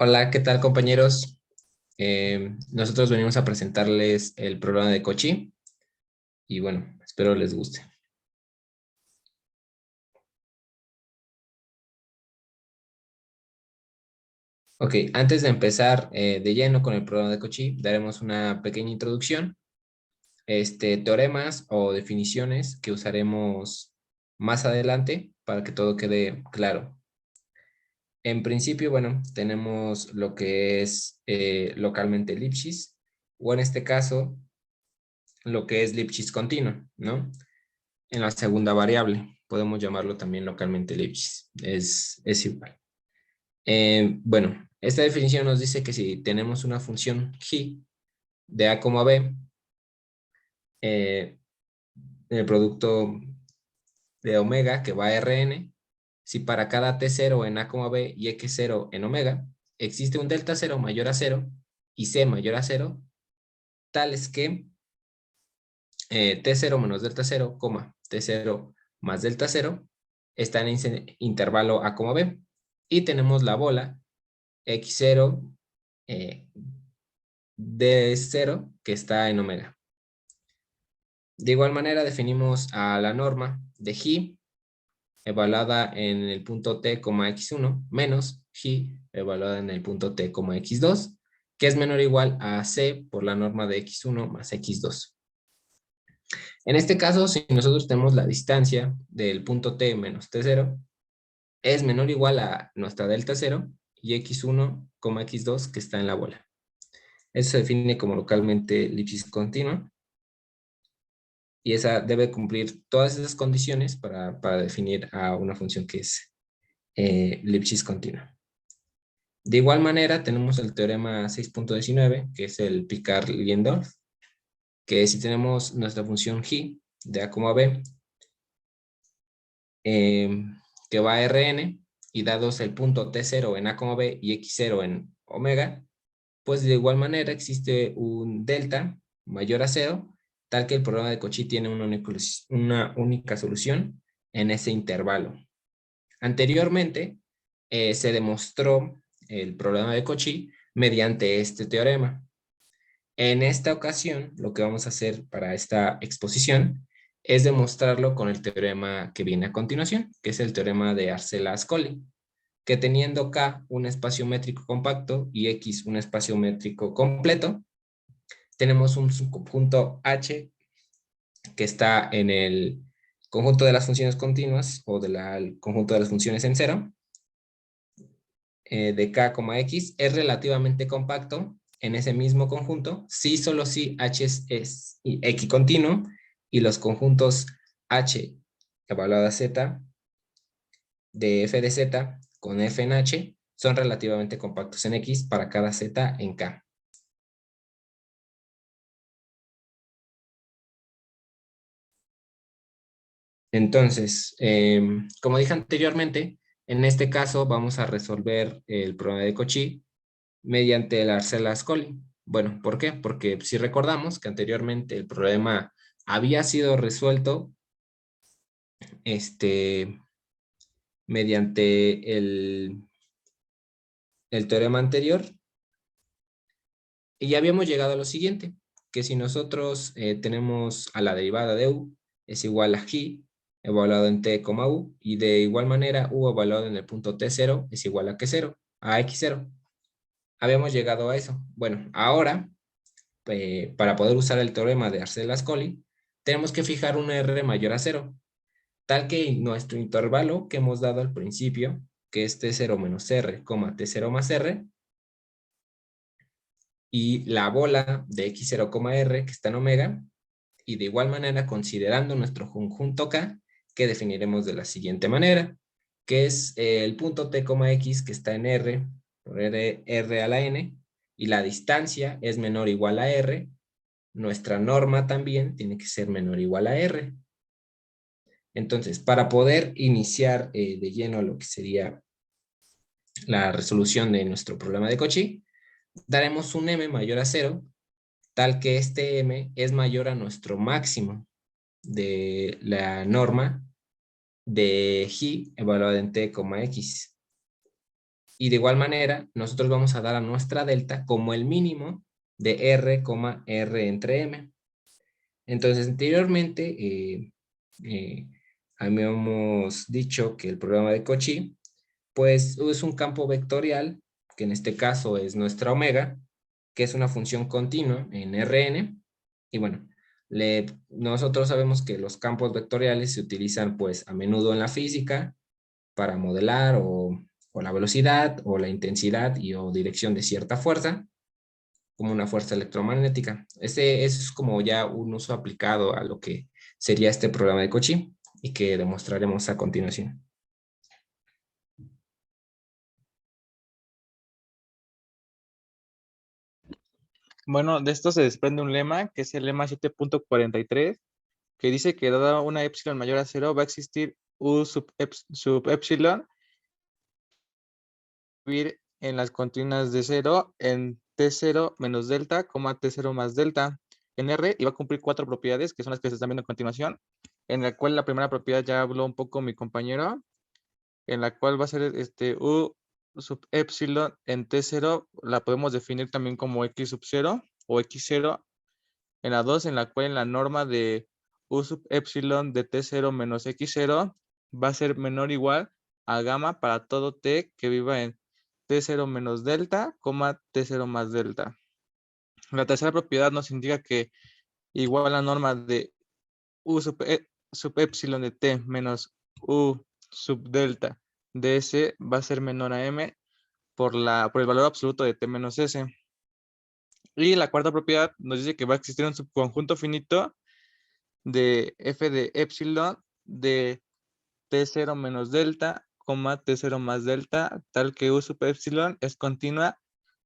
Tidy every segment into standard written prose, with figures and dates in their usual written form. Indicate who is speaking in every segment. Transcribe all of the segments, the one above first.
Speaker 1: Hola, ¿qué tal, compañeros? Nosotros venimos a presentarles el programa de Cauchy y bueno, espero les guste. Ok, antes de empezar de lleno con el programa de Cauchy, daremos una pequeña introducción, teoremas o definiciones que usaremos más adelante para que todo quede claro. En principio, bueno, tenemos lo que es localmente Lipschitz, o en este caso, lo que es Lipschitz continuo, ¿no? En la segunda variable. Podemos llamarlo también localmente Lipschitz. Es igual. Bueno, esta definición nos dice que si tenemos una función g de a, b, en el producto de omega que va a Rn, si para cada t0 en a, b y x0 en omega existe un delta 0 mayor a 0 y c mayor a 0, tales que t0 menos delta 0, t0 más delta 0 está en ese intervalo a, b. Y tenemos la bola x0 d0 que está en omega. De igual manera definimos a la norma de G evaluada en el punto t, x1 menos G evaluada en el punto t, x2, que es menor o igual a c por la norma de x1 más x2. En este caso, si nosotros tenemos la distancia del punto t menos t0, es menor o igual a nuestra delta 0 y x1, x2 que está en la bola. Eso se define como localmente Lipschitz continua y esa debe cumplir todas esas condiciones para definir a una función que es Lipschitz continua. De igual manera, tenemos el teorema 6.19, que es el Picard-Lyendorf, que si tenemos nuestra función g de a, b, que va a Rn, y dados el punto t0 en a, b y x0 en omega, pues de igual manera existe un delta mayor a 0, tal que el problema de Cauchy tiene una única solución en ese intervalo. Anteriormente se demostró el problema de Cauchy mediante este teorema. En esta ocasión, lo que vamos a hacer para esta exposición es demostrarlo con el teorema que viene a continuación, que es el teorema de Arcela-Ascoli, que teniendo K un espacio métrico compacto y X un espacio métrico completo, tenemos un subconjunto H que está en el conjunto de las funciones continuas o del conjunto de las funciones en cero, de K, X, es relativamente compacto en ese mismo conjunto, si solo si H es equicontinuo y los conjuntos H evaluado a Z de f de Z con f en H son relativamente compactos en X para cada Z en K. Entonces, como dije anteriormente, en este caso vamos a resolver el problema de Cauchy mediante el Arcela-Ascoli. Bueno, ¿por qué? Porque si recordamos que anteriormente el problema había sido resuelto mediante el teorema anterior y ya habíamos llegado a lo siguiente, que si nosotros tenemos a la derivada de u es igual a g evaluado en t, u, y de igual manera u evaluado en el punto t0 es igual a q0, a x0. Habíamos llegado a eso. Bueno, ahora, para poder usar el teorema de Arcela-Ascoli, tenemos que fijar un r mayor a 0, tal que nuestro intervalo que hemos dado al principio, que es t0 menos r, t0 más r, y la bola de x0, r, que está en omega, y de igual manera considerando nuestro conjunto K, que definiremos de la siguiente manera, que es el punto t, x que está en R, por R a la n, y la distancia es menor o igual a R, nuestra norma también tiene que ser menor o igual a R. Entonces, para poder iniciar de lleno lo que sería la resolución de nuestro problema de Cauchy, daremos un m mayor a 0, tal que este m es mayor a nuestro máximo de la norma de G evaluada en t, x. Y de igual manera, nosotros vamos a dar a nuestra delta como el mínimo de R, R entre M. Entonces, anteriormente, habíamos dicho que el programa de Cauchy, pues es un campo vectorial, que en este caso es nuestra omega, que es una función continua en Rn. Y bueno, nosotros sabemos que los campos vectoriales se utilizan pues a menudo en la física para modelar o la velocidad o la intensidad o dirección de cierta fuerza, como una fuerza electromagnética. Ese es como ya un uso aplicado a lo que sería este programa de Cauchy y que demostraremos a continuación.
Speaker 2: Bueno, de esto se desprende un lema, que es el lema 7.43, que dice que dada una epsilon mayor a 0, va a existir U sub epsilon en las continuas de 0 en T0 menos delta, T0 más delta en R, y va a cumplir 4 propiedades, que son las que se están viendo a continuación, en la cual la primera propiedad ya habló un poco mi compañero, en la cual va a ser U sub epsilon en T0, la podemos definir también como X sub 0 o X0, en la 2, en la cual en la norma de U sub epsilon de T0 menos X0 va a ser menor o igual a gamma para todo T que viva en T0 menos delta, T0 más delta. La tercera propiedad nos indica que igual a la norma de U sub epsilon de T menos U sub delta de S va a ser menor a M por el valor absoluto de T menos S. Y la cuarta propiedad nos dice que va a existir un subconjunto finito de f de epsilon de T0 menos delta, T0 más delta, tal que U sub epsilon es continua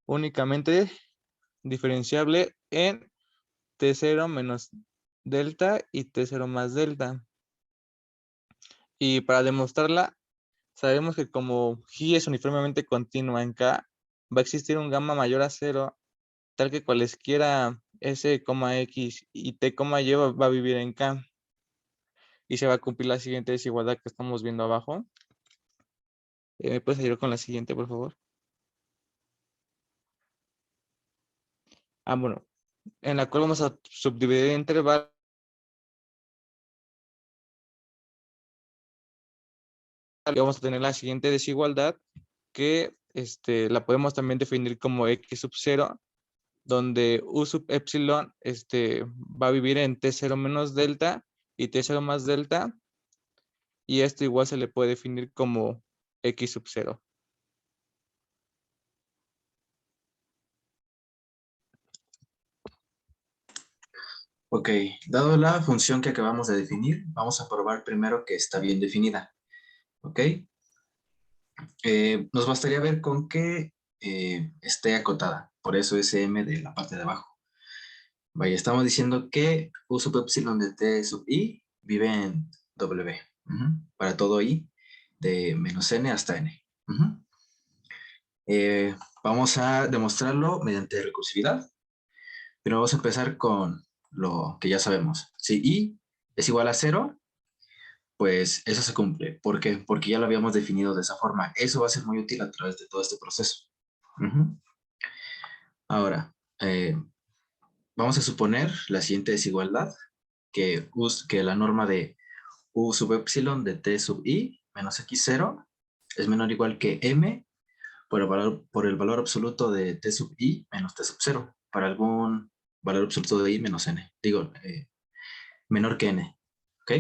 Speaker 2: únicamente diferenciable en T0 menos delta y T0 más delta. Y para demostrarla, sabemos que como G es uniformemente continua en K, va a existir un gamma mayor a 0, tal que cualesquiera S, X y T, Y va a vivir en K. Y se va a cumplir la siguiente desigualdad que estamos viendo abajo. ¿Me puedes ayudar con la siguiente, por favor? Bueno, en la cual vamos a subdividir en intervalos. Y vamos a tener la siguiente desigualdad que la podemos también definir como X sub 0, donde U sub epsilon va a vivir en T0 menos delta y T0 más delta, y esto igual se le puede definir como X sub 0.
Speaker 3: Ok, dado la función que acabamos de definir, vamos a probar primero que está bien definida. Ok, nos bastaría ver con que esté acotada, por eso es M de la parte de abajo. Vaya, estamos diciendo que U sub epsilon de T sub I vive en W, para todo I, de menos N hasta N. Vamos a demostrarlo mediante recursividad, pero vamos a empezar con lo que ya sabemos. Si I es igual a 0, pues eso se cumple. ¿Por qué? Porque ya lo habíamos definido de esa forma. Eso va a ser muy útil a través de todo este proceso. Ahora, vamos a suponer la siguiente desigualdad, que la norma de U sub epsilon de T sub I menos X0 es menor o igual que M por el valor absoluto de T sub I menos T sub 0 para algún valor absoluto de I menos N. Digo, menor que N. ¿Ok?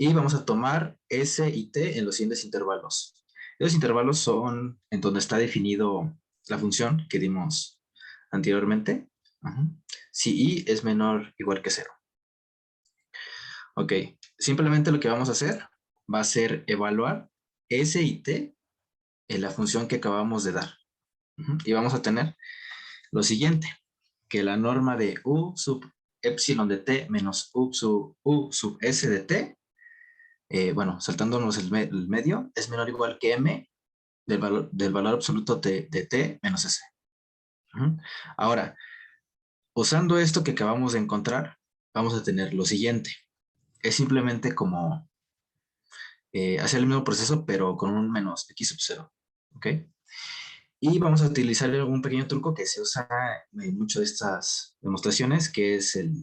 Speaker 3: Y vamos a tomar S y T en los siguientes intervalos. Esos intervalos son en donde está definido la función que dimos anteriormente. Si I es menor o igual que 0. Ok, simplemente lo que vamos a hacer va a ser evaluar S y T en la función que acabamos de dar. Y vamos a tener lo siguiente, que la norma de U sub epsilon de T menos U sub S de T, bueno, saltándonos el medio, es menor o igual que M del valor absoluto de T menos S. Ahora, usando esto que acabamos de encontrar, vamos a tener lo siguiente. Es simplemente como hacer el mismo proceso, pero con un menos X sub 0. ¿Ok? Y vamos a utilizar un pequeño truco que se usa en muchas de estas demostraciones, que es el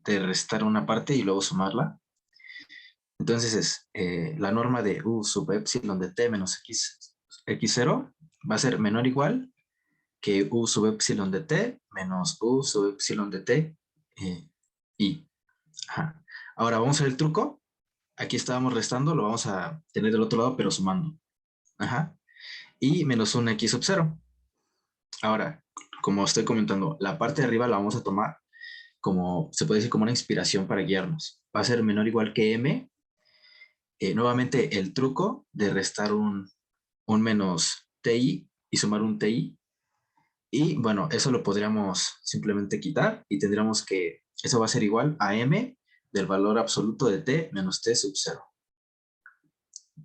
Speaker 3: de restar una parte y luego sumarla. Entonces es la norma de u sub epsilon de t menos x0 va a ser menor o igual que u sub epsilon de t menos u sub epsilon de t y. Ajá. Ahora vamos a ver el truco. Aquí estábamos restando, lo vamos a tener del otro lado, pero sumando. Ajá. Y menos un x sub 0. Ahora, como estoy comentando, la parte de arriba la vamos a tomar como, se puede decir, como una inspiración para guiarnos. Va a ser menor o igual que m. Nuevamente el truco de restar un menos ti y sumar un ti. Y bueno, eso lo podríamos simplemente quitar y tendríamos que, eso va a ser igual a m del valor absoluto de t menos t sub 0.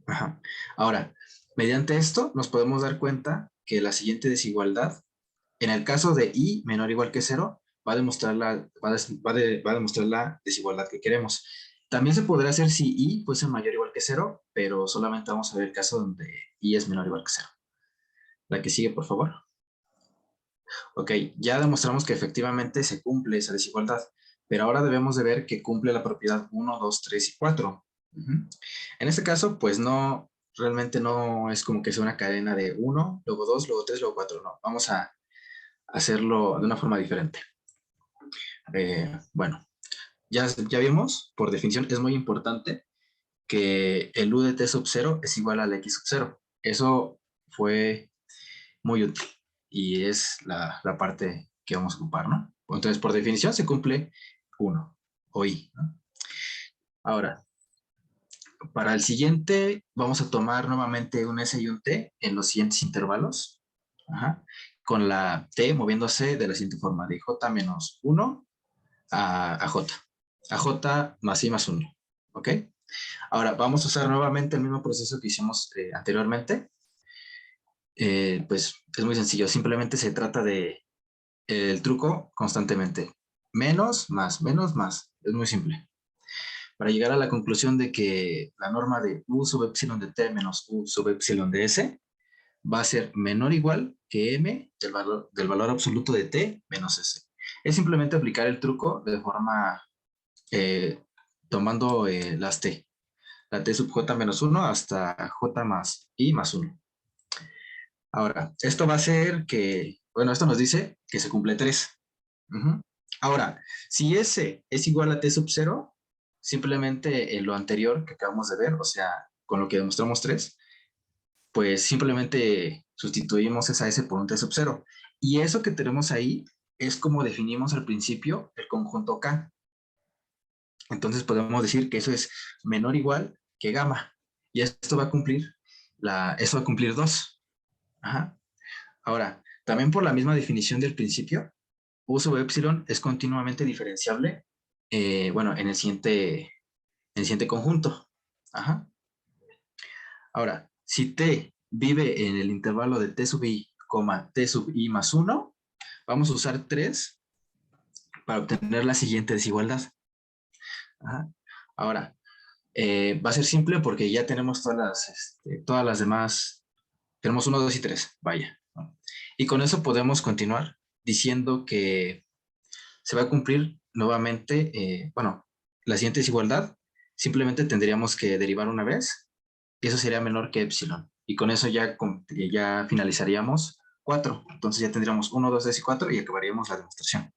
Speaker 3: Ajá. Ahora, mediante esto nos podemos dar cuenta que la siguiente desigualdad, en el caso de i menor o igual que 0, va a demostrar la desigualdad que queremos. También se podría hacer si i fuese mayor o igual que 0, pero solamente vamos a ver el caso donde i es menor o igual que 0. La que sigue, por favor. Ok, ya demostramos que efectivamente se cumple esa desigualdad, pero ahora debemos de ver que cumple la propiedad 1, 2, 3 y 4. En este caso, pues no, realmente no es como que sea una cadena de 1, luego 2, luego 3, luego 4, no. Vamos a hacerlo de una forma diferente. Bueno, ya vimos, por definición, es muy importante que el u de t sub 0 es igual al x sub 0. Eso fue muy útil y es la parte que vamos a ocupar, ¿no? Entonces, por definición, se cumple 1 o i, ¿no? Ahora, para el siguiente, vamos a tomar nuevamente un s y un t en los siguientes intervalos. Ajá. Con la t moviéndose de la siguiente forma, de j menos 1 a j. A j más i más 1. ¿Ok? Ahora, vamos a usar nuevamente el mismo proceso que hicimos anteriormente. Pues es muy sencillo. Simplemente se trata de el truco constantemente. Menos, más. Es muy simple. Para llegar a la conclusión de que la norma de u sub epsilon de t menos u sub epsilon de s va a ser menor o igual que m del valor absoluto de t menos s. Es simplemente aplicar el truco de forma tomando las t. La t sub j menos 1 hasta j más i más 1. Ahora, esto va a ser que, bueno, esto nos dice que se cumple 3. Ahora, si S es igual a T sub 0, simplemente lo anterior que acabamos de ver, o sea, con lo que demostramos 3, pues simplemente sustituimos esa S por un T sub 0. Y eso que tenemos ahí es como definimos al principio el conjunto K. Entonces podemos decir que eso es menor o igual que gamma. Y esto va a cumplir, eso va a cumplir 2. Ajá. Ahora, también por la misma definición del principio, U sub epsilon es continuamente diferenciable, bueno, en el siguiente conjunto. Ajá. Ahora, si t vive en el intervalo de t sub i, t sub i más 1, vamos a usar 3 para obtener la siguiente desigualdad. Ajá. Ahora, va a ser simple porque ya tenemos todas las demás, tenemos 1, 2 y 3, vaya, ¿no? Y con eso podemos continuar diciendo que se va a cumplir nuevamente, bueno, la siguiente desigualdad, simplemente tendríamos que derivar una vez, y eso sería menor que epsilon. Y con eso ya finalizaríamos 4. Entonces ya tendríamos 1, 2, 3 y 4 y acabaríamos la demostración.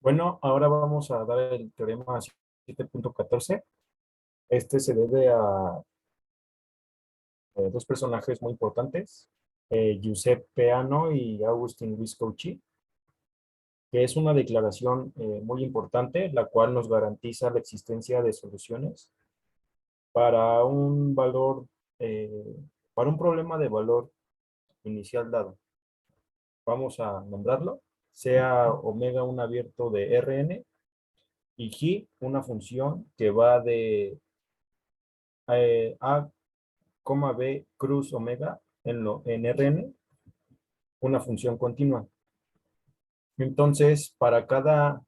Speaker 4: Bueno, ahora vamos a dar el teorema 7.14. Este se debe a dos personajes muy importantes, Giuseppe Peano y Agustín Luis Cauchy, que es una declaración muy importante, la cual nos garantiza la existencia de soluciones para un valor, eh, para un problema de valor inicial dado. Vamos a nombrarlo, sea omega un abierto de Rn y G una función que va de A, B cruz omega en Rn, una función continua. Entonces, para cada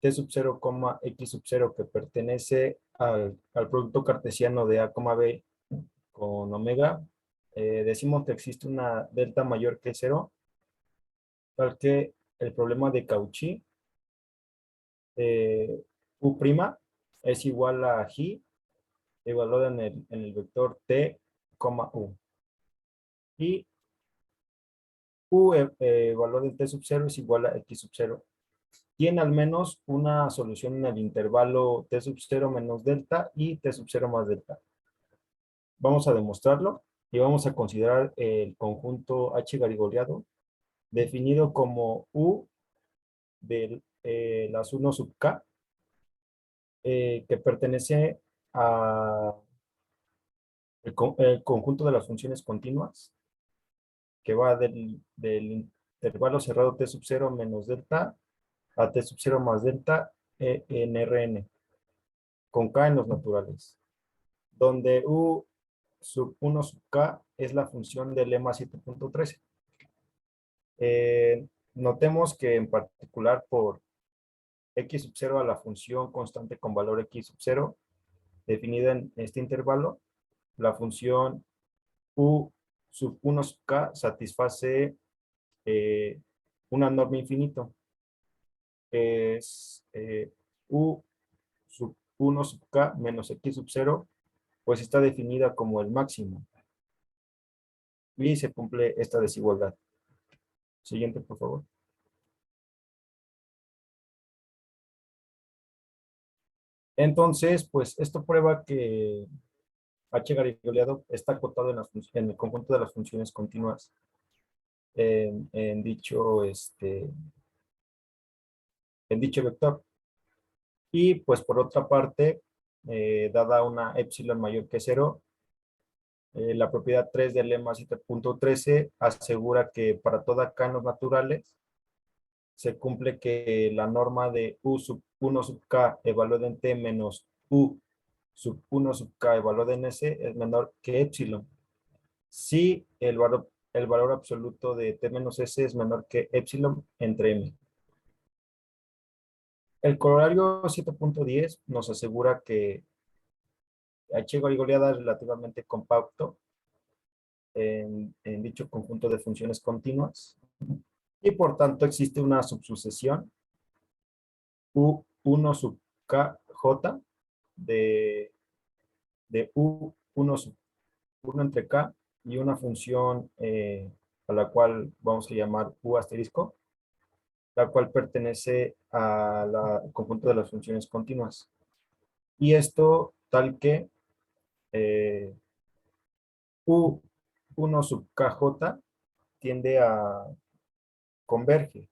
Speaker 4: t sub 0, x sub 0 que pertenece al producto cartesiano de a, b con omega, decimos que existe una delta mayor que 0, tal que el problema de Cauchy, u' es igual a J evaluada en el vector t, u. Y u evaluada en t sub 0 es igual a x sub 0. Tiene al menos una solución en el intervalo t sub 0 menos delta y t sub 0 más delta. Vamos a demostrarlo y vamos a considerar el conjunto H garigoleado definido como U de las 1 sub K, que pertenece a el conjunto de las funciones continuas, que va del intervalo cerrado t sub 0 menos delta a t sub 0 más delta en Rn, con K en los naturales, donde U sub 1 sub K es la función del lema 7.13. Notemos que en particular por x sub 0 a la función constante con valor x sub 0 definida en este intervalo, la función u sub 1 sub k satisface una norma infinito. Es u sub 1 sub k menos x sub 0, pues está definida como el máximo. Y se cumple esta desigualdad. Siguiente, por favor. Entonces, pues esto prueba que H garigoleado está acotado en el conjunto de las funciones continuas en dicho vector. Y pues por otra parte, dada una epsilon mayor que 0, la propiedad 3 del lema 7.13 asegura que para toda K en los naturales se cumple que la norma de U sub 1 sub K evaluada en T menos U sub 1 sub K evaluada en S es menor que epsilon. Si el valor absoluto de T menos S es menor que epsilon entre M. El corolario 7.10 nos asegura que H garigoleada es relativamente compacto en dicho conjunto de funciones continuas y por tanto existe una subsucesión U1 sub KJ de U1 sub 1 entre K y una función a la cual vamos a llamar U asterisco, la cual pertenece al conjunto de las funciones continuas. Y esto tal que U1 sub KJ tiende a converge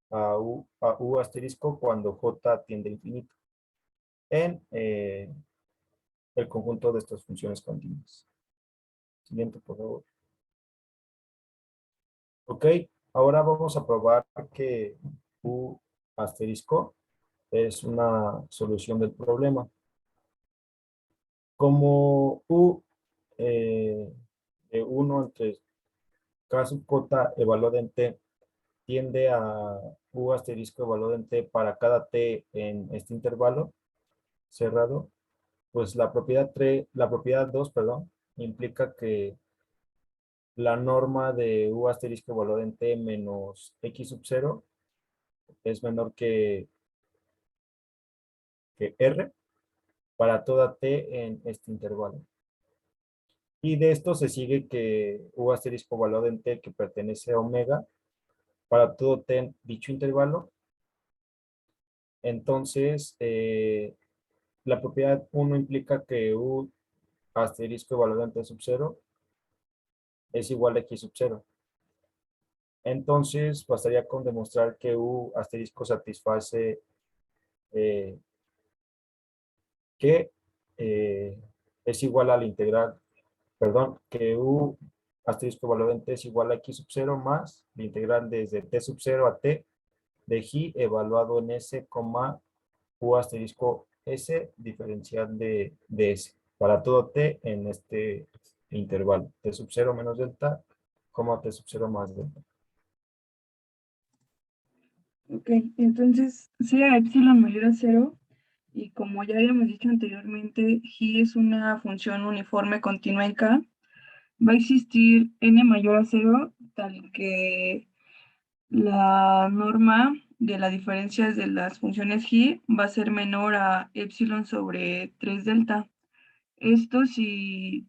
Speaker 4: a U asterisco cuando J tiende a infinito en el conjunto de estas funciones continuas. Siguiente, por favor. Ok, ahora vamos a probar que U asterisco es una solución del problema. Como U de 1 entre K sub J evaluada en T tiende a U asterisco evaluado en T para cada T en este intervalo cerrado, pues la propiedad 2, perdón, implica que la norma de U asterisco evaluado en T menos X sub 0 es menor que R para toda T en este intervalo. Y de esto se sigue que U asterisco evaluado en T que pertenece a omega para todo T en dicho intervalo. Entonces, la propiedad 1 implica que U asterisco evaluado en T sub 0 es igual a X sub 0. Entonces, bastaría con demostrar que U asterisco satisface que es igual a la integral, perdón, que U asterisco evaluado en T es igual a X sub 0 más la integral desde T sub 0 a T de J evaluado en S, U asterisco S diferencial de S para todo T en este intervalo. T sub 0 menos delta, T sub 0 más delta.
Speaker 5: Ok, entonces sea epsilon mayor a 0 y como ya habíamos dicho anteriormente, G es una función uniforme continua en K, va a existir n mayor a 0 tal que la norma de la diferencia de las funciones G va a ser menor a epsilon sobre 3 delta. Esto si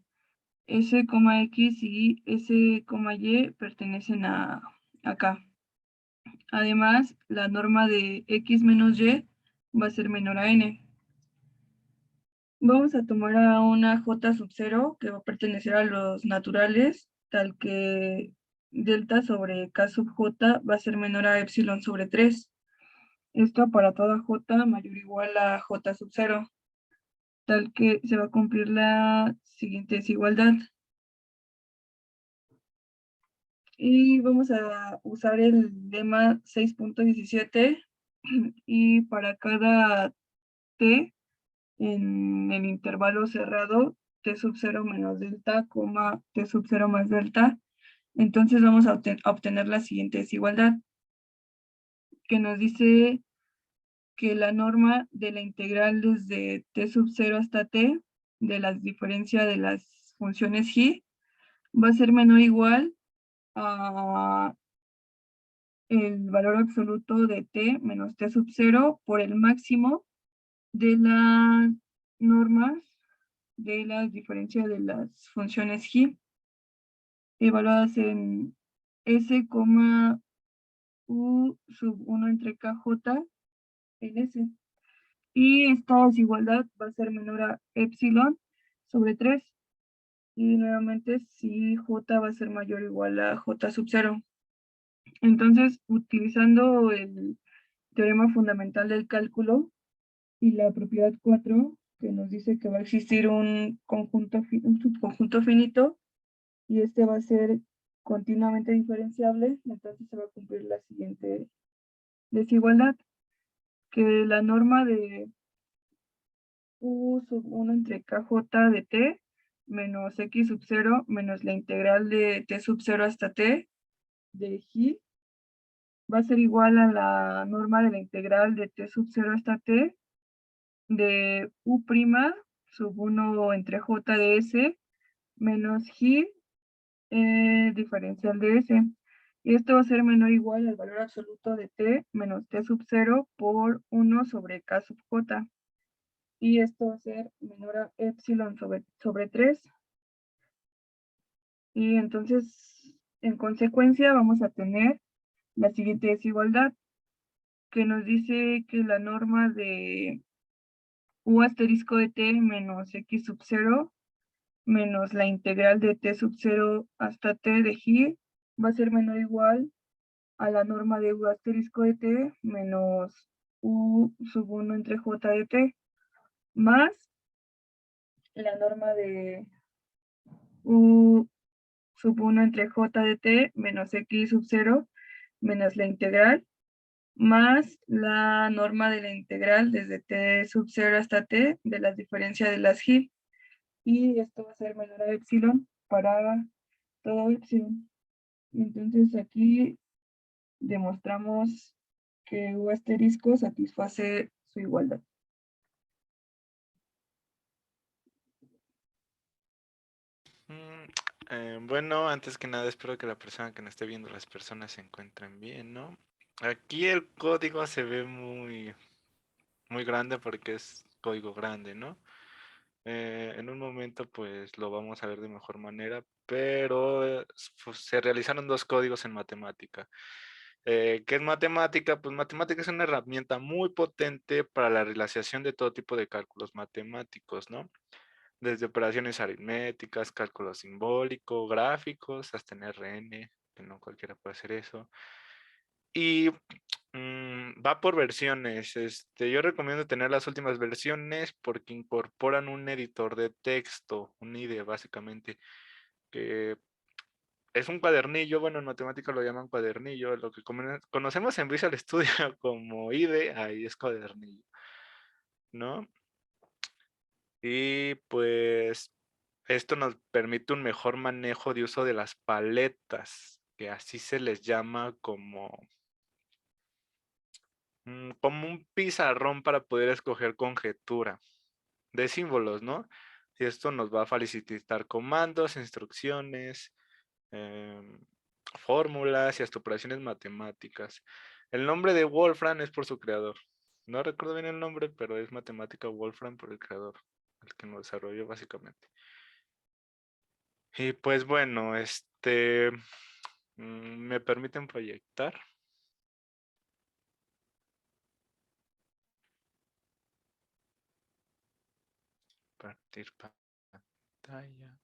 Speaker 5: S, X y S, Y pertenecen a K. Además, la norma de X menos Y va a ser menor a N. Vamos a tomar a una J sub 0 que va a pertenecer a los naturales, tal que delta sobre K sub J va a ser menor a epsilon sobre 3. Esto para toda J mayor o igual a J sub 0, tal que se va a cumplir la siguiente desigualdad. Y vamos a usar el lema 6.17 y para cada t en el intervalo cerrado, t sub 0 menos delta, t sub 0 más delta, entonces vamos a obtener la siguiente desigualdad, que nos dice que la norma de la integral desde t sub 0 hasta t de la diferencia de las funciones g va a ser menor o igual a el valor absoluto de t menos t sub 0 por el máximo de las normas de la diferencia de las funciones g evaluadas en s, u sub 1 entre kj en s. Y esta desigualdad va a ser menor a epsilon sobre 3. Y nuevamente si j va a ser mayor o igual a j sub 0. Entonces, utilizando el teorema fundamental del cálculo y la propiedad 4, que nos dice que va a existir un subconjunto finito, y este va a ser continuamente diferenciable, entonces se va a cumplir la siguiente desigualdad, que la norma de u sub 1 entre kj de t menos x sub 0 menos la integral de t sub 0 hasta t de g va a ser igual a la norma de la integral de t sub 0 hasta t de u' sub 1 entre j de s menos g diferencial de s. Y esto va a ser menor o igual al valor absoluto de t menos t sub 0 por 1 sobre k sub j. Y esto va a ser menor a epsilon sobre 3. Y entonces, en consecuencia, vamos a tener la siguiente desigualdad, que nos dice que la norma de u asterisco de t menos x sub 0 menos la integral de t sub 0 hasta t de g va a ser menor o igual a la norma de u asterisco de t menos u sub 1 entre j de t más la norma de u sub 1 entre j de t menos x sub 0 menos la integral más la norma de la integral desde t sub 0 hasta t de la diferencia de las g. Y esto va a ser menor a epsilon para todo epsilon. Entonces aquí demostramos que u asterisco satisface su igualdad.
Speaker 2: Bueno, antes que nada espero que la persona que nos esté viendo, las personas se encuentren bien, ¿no? Aquí el código se ve muy, muy grande porque es código grande, ¿no? En un momento pues lo vamos a ver de mejor manera, pero se realizaron dos códigos en matemática. ¿Qué es matemática? Pues matemática es una herramienta muy potente para la realización de todo tipo de cálculos matemáticos, ¿no? Desde operaciones aritméticas, cálculo simbólico, gráficos, hasta en RN, que no cualquiera puede hacer eso. Y va por versiones. Yo recomiendo tener las últimas versiones porque incorporan un editor de texto, un IDE básicamente, que es un cuadernillo. Bueno, en matemática lo llaman cuadernillo. Lo que conocemos en Visual Studio como IDE, ahí es cuadernillo, ¿no? Y pues esto nos permite un mejor manejo de uso de las paletas, que así se les llama como
Speaker 6: como un pizarrón para poder escoger conjetura de símbolos, ¿no? Y esto nos va a facilitar comandos, instrucciones, fórmulas y hasta operaciones matemáticas. El nombre de Wolfram es por su creador. No recuerdo bien el nombre, pero es matemática Wolfram por el creador, el que lo desarrolló básicamente. Y pues bueno, ¿me permiten proyectar? Partir pantalla.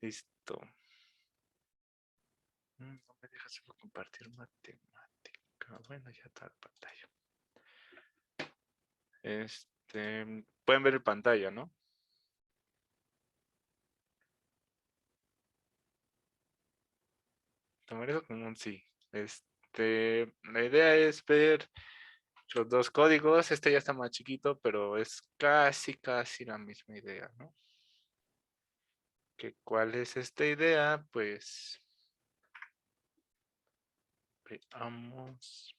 Speaker 6: Listo. No me deja solo compartir matemática. Bueno, ya está la pantalla. Pueden ver en pantalla, ¿no? Tomar eso como un sí. La idea es ver los dos códigos. Este ya está más chiquito, pero es casi la misma idea, ¿no? ¿Cuál es esta idea? Pues veamos.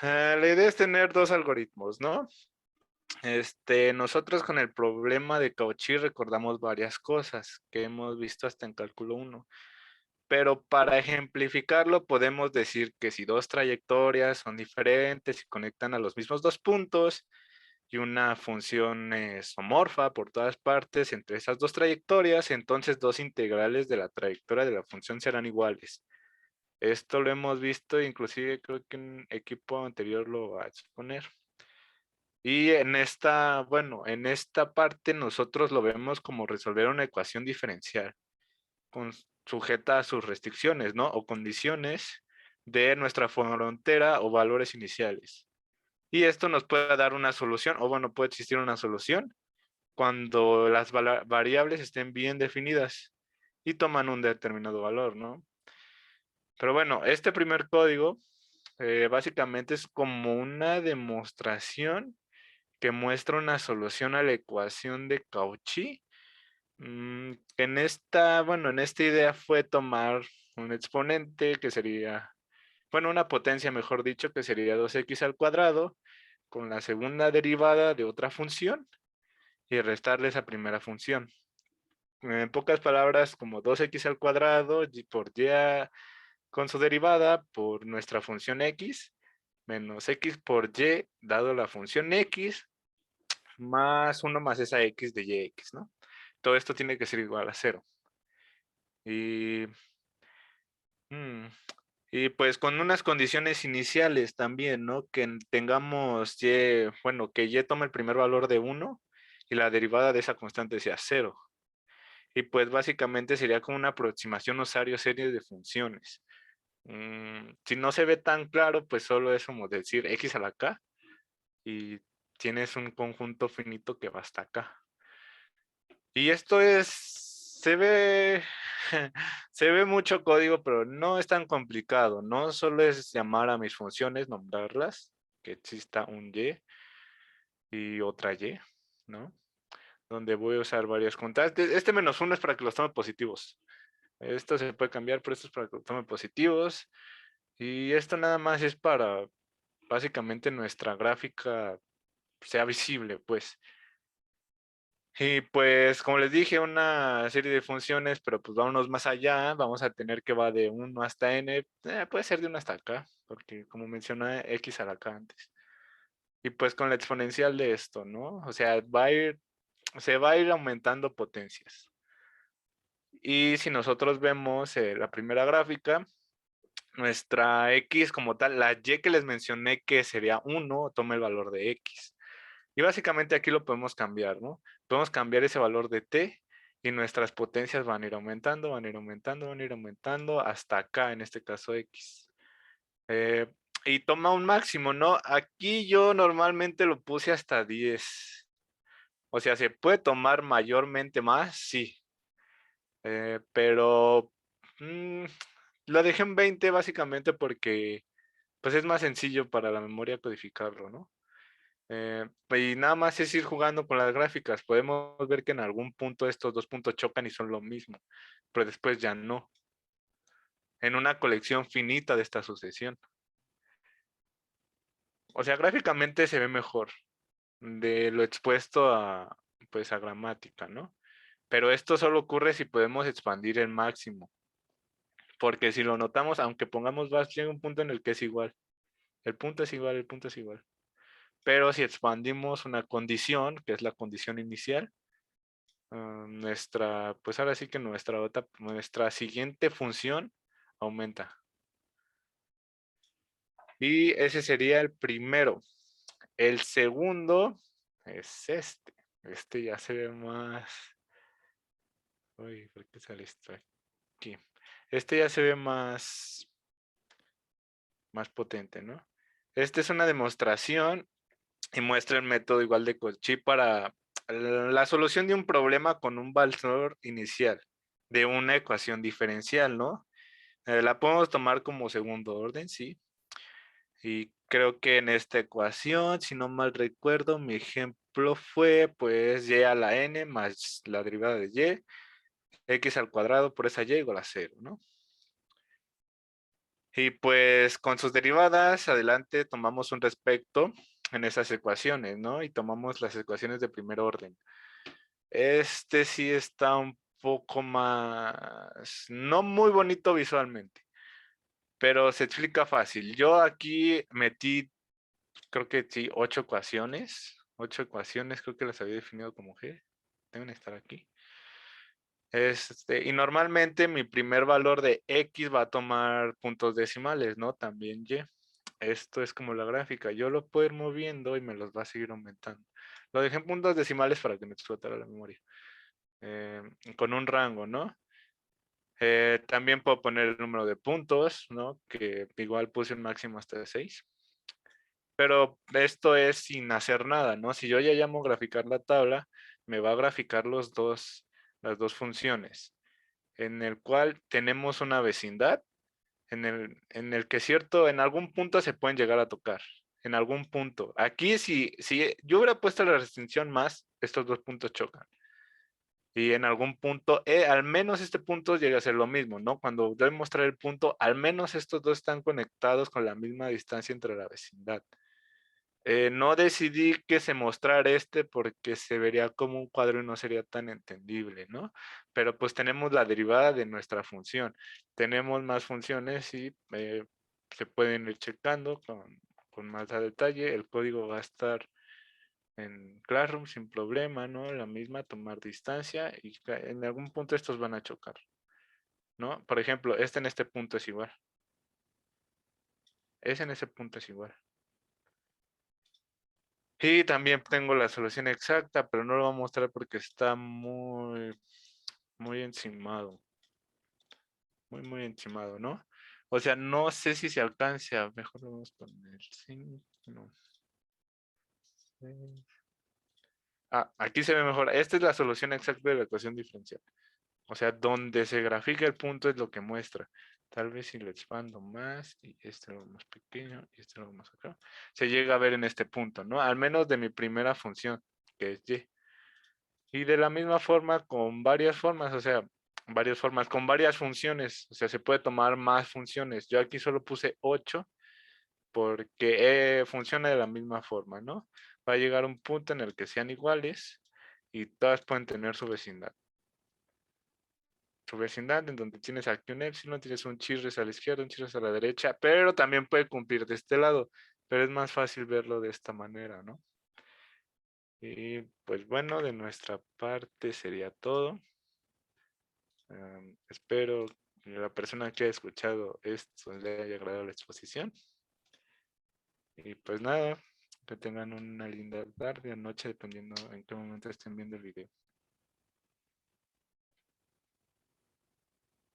Speaker 6: La idea es tener dos algoritmos, ¿no? Nosotros con el problema de Cauchy recordamos varias cosas que hemos visto hasta en cálculo 1. Pero para ejemplificarlo podemos decir que si dos trayectorias son diferentes y conectan a los mismos dos puntos y una función es homorfa por todas partes entre esas dos trayectorias, entonces dos integrales de la trayectoria de la función serán iguales. Esto lo hemos visto, inclusive creo que en equipo anterior lo va a exponer. Y en esta parte nosotros lo vemos como resolver una ecuación diferencial sujeta a sus restricciones, ¿no? O condiciones de nuestra frontera o valores iniciales. Y esto nos puede dar una solución, o bueno, puede existir una solución cuando las variables estén bien definidas y toman un determinado valor, ¿no? Pero bueno, este primer código básicamente es como una demostración que muestra una solución a la ecuación de Cauchy. En esta idea fue tomar un exponente que sería, una potencia mejor dicho, que sería 2x al cuadrado, con la segunda derivada de otra función y restarle esa primera función. En pocas palabras, como 2x al cuadrado por y con su derivada por nuestra función x, menos x por y dado la función x, más 1 más esa x de yx, ¿no? Todo esto tiene que ser igual a 0. Y pues con unas condiciones iniciales también, ¿no? Que tengamos y, que y tome el primer valor de 1 y la derivada de esa constante sea 0. Y pues básicamente sería como una aproximación osario serie de funciones. Si no se ve tan claro, pues solo es como decir x a la k y tienes un conjunto finito que va hasta acá. Y esto se ve mucho código, pero no es tan complicado. No solo es llamar a mis funciones, nombrarlas, que exista un y otra y, ¿no? Donde voy a usar varias constantes. Este -1 es para que los tome positivos. Esto se puede cambiar, pero esto es para que los tome positivos. Y esto nada más es para, básicamente, nuestra gráfica sea visible, pues. Y pues, como les dije, una serie de funciones, pero pues vámonos más allá, vamos a tener que va de 1 hasta n, puede ser de 1 hasta acá, porque como mencioné, x a la k antes. Y pues con la exponencial de esto, ¿no? O sea, se va a ir aumentando potencias. Y si nosotros vemos la primera gráfica, nuestra x como tal, la y que les mencioné que sería 1, toma el valor de x. Y básicamente aquí lo podemos cambiar, ¿no? Podemos cambiar ese valor de t y nuestras potencias van a ir aumentando, van a ir aumentando, van a ir aumentando hasta acá, en este caso x. Y toma un máximo, ¿no? Aquí yo normalmente lo puse hasta 10. O sea, ¿se puede tomar mayormente más? Sí. Pero lo dejé en 20 básicamente porque pues es más sencillo para la memoria codificarlo, ¿no? Y nada más es ir jugando con las gráficas. Podemos ver que en algún punto estos dos puntos chocan y son lo mismo, pero después ya no. En una colección finita de esta sucesión. O sea, gráficamente se ve mejor de lo expuesto a, pues, a gramática, ¿no? Pero esto solo ocurre si podemos expandir el máximo. Porque si lo notamos, aunque pongamos var, llega un punto en el que es igual. El punto es igual, el punto es igual. Pero si expandimos una condición, que es la condición inicial, pues ahora sí que nuestra siguiente función aumenta. Y ese sería el primero. El segundo es este. Este ya se ve más... Uy, ¿por qué sale esto aquí? Este ya se ve más potente, ¿no? Esta es una demostración y muestra el método igual de Cauchy para la solución de un problema con un valor inicial de una ecuación diferencial, ¿no? La podemos tomar como segundo orden, sí. Y creo que en esta ecuación, si no mal recuerdo, mi ejemplo fue pues y a la n más la derivada de y, x al cuadrado por esa y igual a 0, ¿no? Y pues con sus derivadas, adelante tomamos un respecto en esas ecuaciones, ¿no? Y tomamos las ecuaciones de primer orden. Este sí está un poco más, no muy bonito visualmente, pero se explica fácil. Yo aquí metí, creo que sí, 8 ecuaciones. 8 ecuaciones, creo que las había definido como G. Deben estar aquí. Y normalmente mi primer valor de X va a tomar puntos decimales, ¿no? También Y. Esto es como la gráfica. Yo lo puedo ir moviendo y me los va a seguir aumentando. Lo dejé en puntos decimales para que me explotara la memoria. Con un rango, ¿no? También puedo poner el número de puntos, ¿no? Que igual puse un máximo hasta de 6. Pero esto es sin hacer nada, ¿no? Si yo ya llamo graficar la tabla, me va a graficar las dos funciones, en el cual tenemos una vecindad, en el que cierto, en algún punto se pueden llegar a tocar, en algún punto. Aquí si yo hubiera puesto la restricción más, estos dos puntos chocan. Y en algún punto, al menos este punto llega a ser lo mismo, ¿no? Cuando doy mostrar el punto, al menos estos dos están conectados con la misma distancia entre la vecindad. No decidí que se mostrara porque se vería como un cuadro y no sería tan entendible, ¿no? Pero pues tenemos la derivada de nuestra función. Tenemos más funciones y se pueden ir checando con más a detalle. El código va a estar en Classroom sin problema, ¿no? La misma, tomar distancia y en algún punto estos van a chocar, ¿no? Por ejemplo, en este punto es igual. En ese punto es igual. Y también tengo la solución exacta, pero no lo voy a mostrar porque está muy encimado. Muy encimado, ¿no? O sea, no sé si se alcanza. Mejor lo vamos a poner 5, no. Aquí se ve mejor. Esta es la solución exacta de la ecuación diferencial. O sea, donde se grafica el punto es lo que muestra. Tal vez si lo expando más y este lo hago más pequeño y este lo hago más acá, se llega a ver en este punto, ¿no? Al menos de mi primera función, que es Y. Y de la misma forma, con varias formas, o sea, con varias funciones. O sea, se puede tomar más funciones. Yo aquí solo puse 8 porque funciona de la misma forma, ¿no? Va a llegar un punto en el que sean iguales y todas pueden tener su vecindad. Su vecindad en donde tienes aquí un epsilon, tienes un chirres a la izquierda, un chirres a la derecha, pero también puede cumplir de este lado, pero es más fácil verlo de esta manera, ¿no? Y pues bueno, de nuestra parte sería todo. Espero que la persona que haya escuchado esto le haya agradado la exposición. Y pues nada, que tengan una linda tarde o noche, dependiendo en qué momento estén viendo el video.